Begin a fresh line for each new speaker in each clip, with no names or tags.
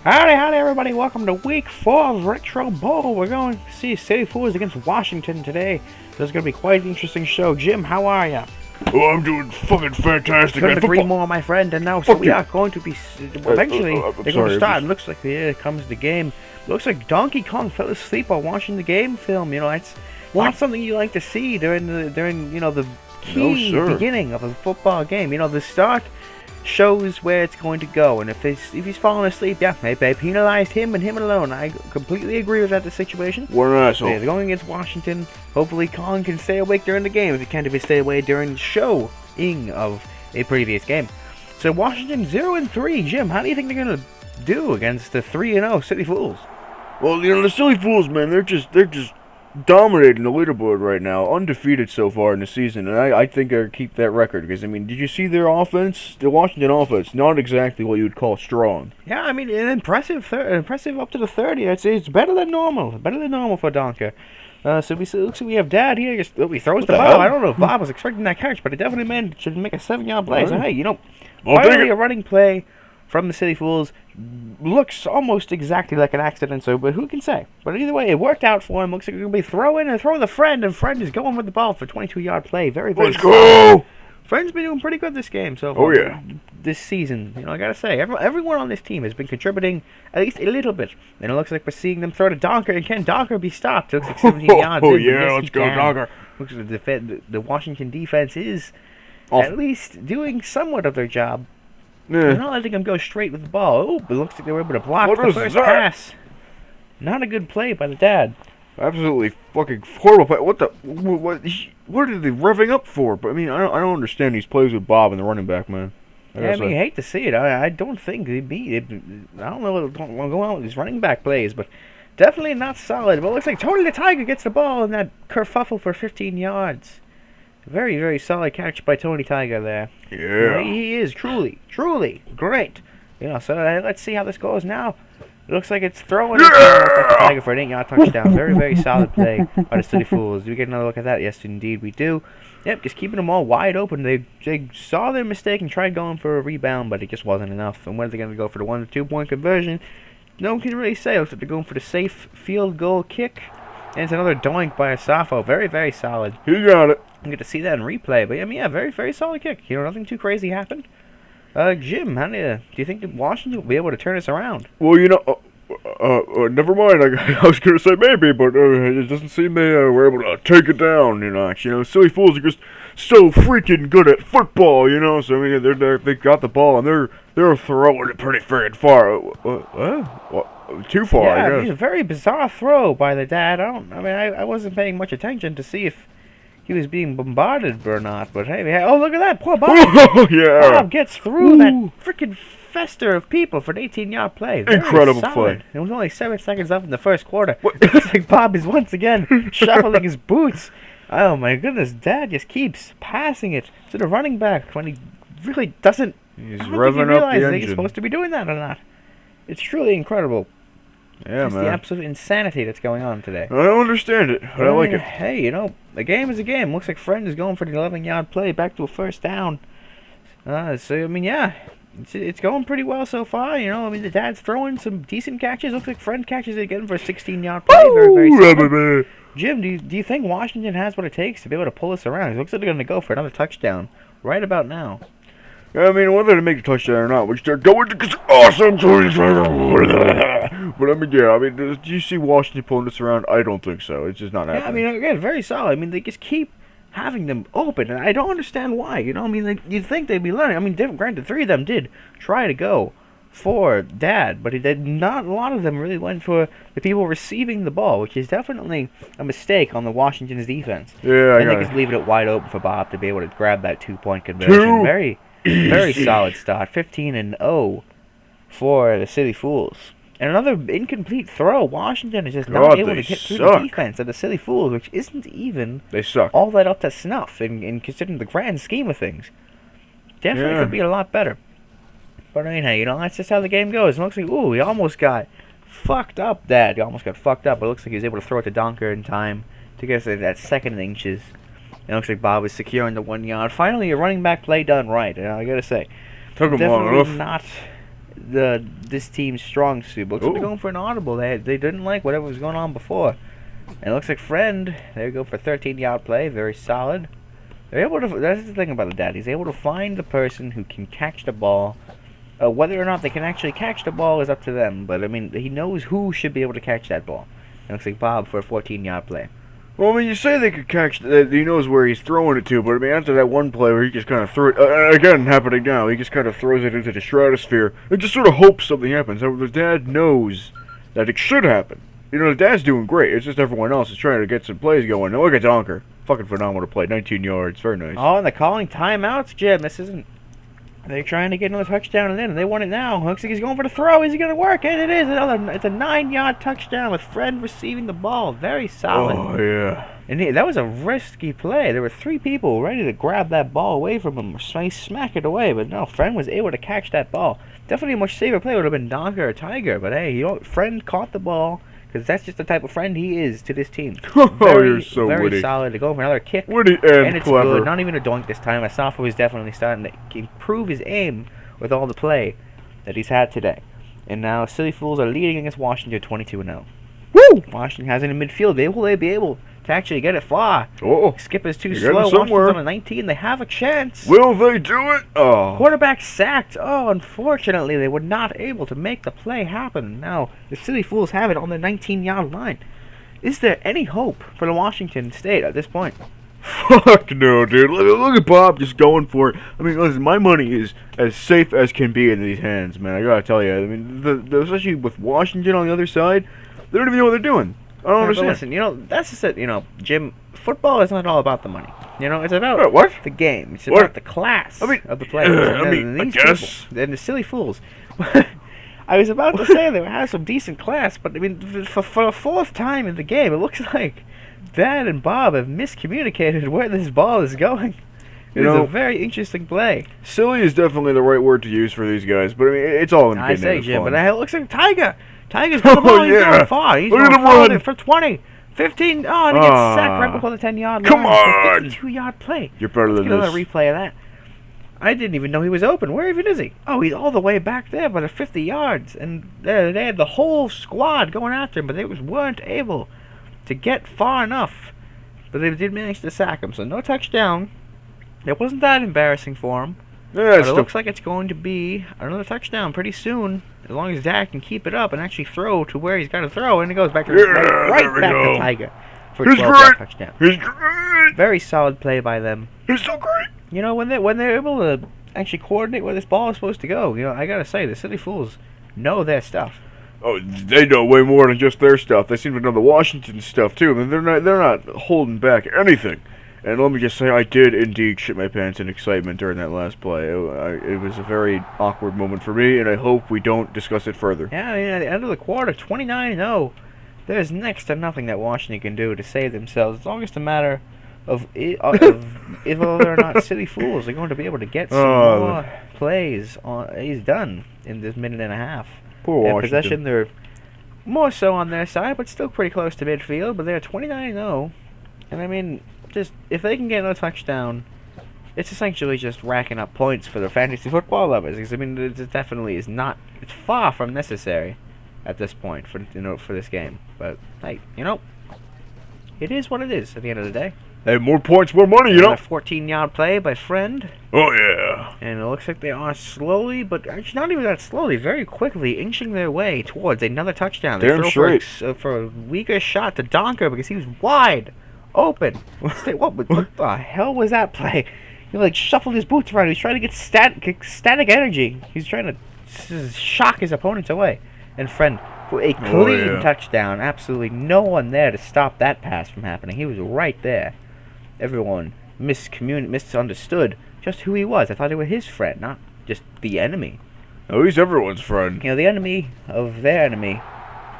Howdy, howdy, everybody. Welcome to week 4 of Retro Bowl. We're going to see City Fools against Washington today. This is going to be quite an interesting show. Jim, how are you?
Oh, I'm doing fucking fantastic.
Couldn't agree more, my friend. And now, so we are going to be... Eventually, they're going to start. It looks like here comes the game. Looks like Donkey Kong fell asleep while watching the game film. You know, it's not something you like to see during the key beginning of a football game. You know, the start shows where it's going to go, and if he's falling asleep, yeah, they penalized him and him alone. I completely agree with that. The situation.
What an asshole.
They're going against Washington. Hopefully, Kong can stay awake during the game. If he can't, stay awake during the showing of a previous game. So Washington 0-3. Jim, how do you think they're gonna do against the 3-0 City Fools?
Well, you know, the Silly Fools, man, they're just dominating the leaderboard right now, undefeated so far in the season, and I think they'll keep that record, because, I mean, did you see their offense? The Washington offense, not exactly what you would call strong.
Yeah, I mean, an impressive up to the 30. I'd say it's better than normal for Donker. So it looks like we have Dad here. He throws the ball. I don't know if Bob was expecting that catch, but it definitely managed to make a 7-yard play. So, hey, finally a running play from the City Fools. Looks almost exactly like an accident, but who can say? But either way, it worked out for him. Looks like he's going to be throwing the friend, and friend is going with the ball for a 22-yard play. Very, very
Let's go!
Friend's been doing pretty good this game so far.
Oh, yeah.
This season. I got to say, everyone on this team has been contributing at least a little bit. And it looks like we're seeing them throw to Donker, and can Donker be stopped? It looks like 17 yards.
Oh, yeah, let's go, Donker.
Looks like the Washington defense is at least doing somewhat of their job.
Yeah.
They're not letting him go straight with the ball. Oh, it looks like they were able to block the first pass. Not a good play by the Dad.
Absolutely fucking horrible play. What are they revving up for? But I mean, I don't understand these plays with Bob and the running back, man.
I mean, you hate to see it. I don't think they'd be. I don't know what's going on with these running back plays, but definitely not solid. But it looks like Tony the Tiger gets the ball in that kerfuffle for 15 yards. Very, very solid catch by Tony Tiger there.
Yeah.
He is truly great. So let's see how this goes now. It looks like it's throwing the Tiger for an 8-yard touchdown. Very, very solid play by the City Fools. Do we get another look at that? Yes, indeed we do. Yep, just keeping them all wide open. They saw their mistake and tried going for a rebound, but it just wasn't enough. And when are they going to go for the 1 or 2 point conversion? No one can really say. Looks like they're going for the safe field goal kick. And it's another doink by Asafo. Very, very solid.
He got it.
I'm going to see that in replay. But, I mean, yeah, very, very solid kick. Nothing too crazy happened. Jim, do you think that Washington will be able to turn this around?
Well, never mind. I was going to say maybe, but it doesn't seem they were able to take it down, Silly Fools are just so freaking good at football, So, I mean, they got the ball, and they're throwing it pretty freaking far. Too far,
yeah,
I guess.
I mean, a very bizarre throw by the Dad. I wasn't paying much attention to see if he was being bombarded or not, but hey, oh, look at that, poor Bob.
Oh, yeah.
Bob gets through that freaking fester of people for an 18-yard play. Very
incredible
solid
play.
It was only 7 seconds left in the first quarter. It looks like Bob is once again shuffling his boots. Oh my goodness, Dad just keeps passing it to the running back when he really doesn't.
He's
revving
up the engine.
He's supposed to be doing that or not. It's truly incredible.
Yeah,
it's
man.
the absolute insanity that's going on today.
I don't understand it, but I like it.
Hey, a game is a game. Looks like Friend is going for the 11-yard play back to a first down. So, I mean, yeah, it's going pretty well so far. I mean, the Dad's throwing some decent catches. Looks like Friend catches it again for a 16-yard play. Very, very solid. Jim, do you think Washington has what it takes to be able to pull this around? It looks like they're going to go for another touchdown right about now.
I mean, whether to make a touchdown or not, which they're going to get awesome. But I mean, yeah, do you see Washington pulling this around? I don't think so. It's just not happening.
Yeah, I mean, again, very solid. I mean, they just keep having them open, and I don't understand why. I mean, you'd think they'd be learning. I mean, granted, 3 of them did try to go for Dad, but not a lot of them really went for the people receiving the ball, which is definitely a mistake on the Washington's defense.
Yeah,
I think it's leaving it wide open for Bob to be able to grab that 2-point conversion. Very, very solid start. 15-0 for the City Fools. And another incomplete throw. Washington is just not able to get through the defense of the City Fools, which isn't even all that up to snuff in considering the grand scheme of things. Definitely could be a lot better. But I mean, hey, that's just how the game goes. It looks like, he almost got fucked up, Dad. He almost got fucked up, but it looks like he was able to throw it to Donker in time to get us that second inches. It looks like Bob was securing the 1 yard. Finally, a running back play done right. I gotta say,
took him long enough.
Not this team's strong suit. But looks like they're going for an audible. They didn't like whatever was going on before. And it looks like Friend, they go for a 13-yard play, very solid. They're able to. That's the thing about the dad. He's able to find the person who can catch the ball. Whether or not they can actually catch the ball is up to them. But I mean, he knows who should be able to catch that ball. It looks like Bob for a 14-yard play.
Well, I mean, you say they could catch. He knows where he's throwing it to, but I mean, after that one play where he just kind of threw it again, happening now, he just kind of throws it into the stratosphere and just sort of hopes something happens. The dad knows that it should happen. You know, the dad's doing great. It's just everyone else is trying to get some plays going. Now look at Donker. Fucking phenomenal play. 19 yards. Very nice.
Oh, and they're calling timeouts, Jim. This isn't... They're trying to get another touchdown and they want it now. Looks like he's going for the throw. Is he going to work? And it is. It's a 9-yard touchdown with Fred receiving the ball. Very solid.
Oh, yeah.
And that was a risky play. There were 3 people ready to grab that ball away from him, smack it away. But no, Friend was able to catch that ball. Definitely a much safer play would have been Donker or Tiger. But hey, Friend caught the ball. Because that's just the type of friend he is to this team.
You're so
very
witty.
Solid to go for another kick.
Witty and
it's
clever.
Good. Not even a doink this time. Asafa was definitely starting to improve his aim with all the play that he's had today. And now Silly Fools are leading against Washington 22-0. Woo! Washington has it in midfield. Will they be able to actually get it far?
Oh,
Skipper's too slow. Washington's on a 19. They have a chance.
Will they do it? Oh.
Quarterback sacked. Oh, unfortunately, they were not able to make the play happen. Now, the Silly Fools have it on the 19-yard line. Is there any hope for the Washington State at this point?
Fuck no, dude. Look at Bob just going for it. I mean, listen, my money is as safe as can be in these hands, man. I gotta tell you. I mean, especially with Washington on the other side, they don't even know what they're doing. I don't understand.
But listen, that's just it. Jim, football is not all about the money. It's about
what?
The game. It's about the class of the players.
I guess.
And the Silly Fools. I was about to say they have some decent class, but I mean, for the 4th time in the game, it looks like Dad and Bob have miscommunicated where this ball is going. It's a very interesting play.
Silly is definitely the right word to use for these guys, but I mean, it's all in the
I say, Jim,
fun.
but it looks like Tiger's got the ball. He's going far. He's
Look
going
at him
far
run.
for 20, 15. Oh, and he gets sacked right before the 10-yard line.
Come on!
52-yard play.
You're better than
Let's get
this.
another replay of that. I didn't even know he was open. Where even is he? Oh, he's all the way back there by the 50 yards. And they had the whole squad going after him, but they weren't able to get far enough. But they did manage to sack him, so no touchdown. It wasn't that embarrassing for him.
Yeah,
but it looks like it's going to be another touchdown pretty soon, as long as Dak can keep it up and actually throw to where he's got to throw, and it goes back to right back to Tiger for a 12-yard touchdown.
He's great.
Very solid play by them.
He's so great.
When they're able to actually coordinate where this ball is supposed to go, I gotta say the Silly Fools know their stuff.
Oh, they know way more than just their stuff. They seem to know the Washington stuff too. I mean, they're not holding back anything. And let me just say, I did indeed shit my pants in excitement during that last play. It was a very awkward moment for me, and I hope we don't discuss it further.
Yeah, at the end of the quarter, 29-0. There's next to nothing that Washington can do to save themselves. It's all just a matter of whether or not Silly Fools are going to be able to get some more plays he's done in this minute and a half.
Poor Washington.
Possession, they're more so on their side, but still pretty close to midfield. But they're 29-0. And I mean, just if they can get another touchdown, it's essentially just racking up points for the fantasy football lovers. Because I mean, it definitely is not. It's far from necessary at this point for this game. But hey, it is what it is at the end of the day.
Hey, more points, more money,
A 14-yard play by Friend.
Oh yeah.
And it looks like they are slowly, but actually not even that slowly, very quickly inching their way towards another touchdown. They
Damn
throw
straight.
for a weaker shot to Donker because he was wide open. What the hell was that play? He shuffled his boots around. He's trying to get static energy. He's trying to shock his opponents away. And Friend for a clean touchdown. Absolutely no one there to stop that pass from happening. He was right there. Everyone misunderstood just who he was. I thought they were his friend, not just the enemy.
Oh, he's everyone's friend.
The enemy of their enemy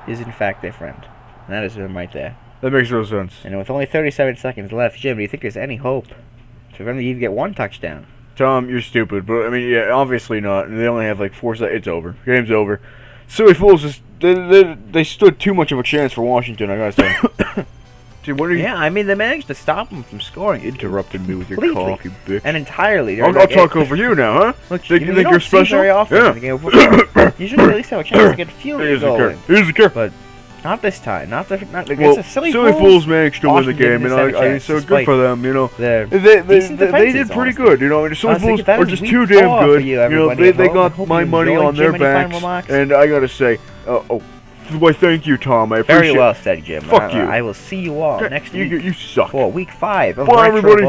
is in fact their friend. And that is him right there.
That makes no sense.
And with only 37 seconds left, Jim, do you think there's any hope for them to even get one touchdown?
Tom, you're stupid. But, I mean, yeah, obviously not. They only have 4 seconds. It's over. Game's over. Silly Fools, they stood too much of a chance for Washington, I gotta say. Dude, what are you
Yeah, I mean, they managed to stop them from scoring.
interrupting me with your
Completely.
cough, you bitch?
And entirely. They're
I'll
like,
talk over you now, huh?
Look,
Think
you
you're
don't see
special?
very often
Yeah.
in the game of football. You should at least have a chance to get a field
Here's the
goal
curve.
in.
Here's the curve.
But not this time. Not against
Well,
the silly
Fools managed to win the
Washington
game,
didn't
and
stand a chance,
so good
despite
for them, you know.
their
They
decent
did
defenses,
pretty
honestly.
good, you know. And the Silly
Honestly,
Fools
that
are
is
just
week
too
4
damn
for
good.
you,
You know,
everybody
they
at home. I
got
hope
my
you
money
enjoyed.
on their
Jim, any final
backs,
remarks?
and I gotta say, why, thank you, Tom. I appreciate.
Very well said, Jim.
Fuck you.
I will see you all next week
You suck.
for week 5 of
Bye,
Retro
everybody.
Bowl.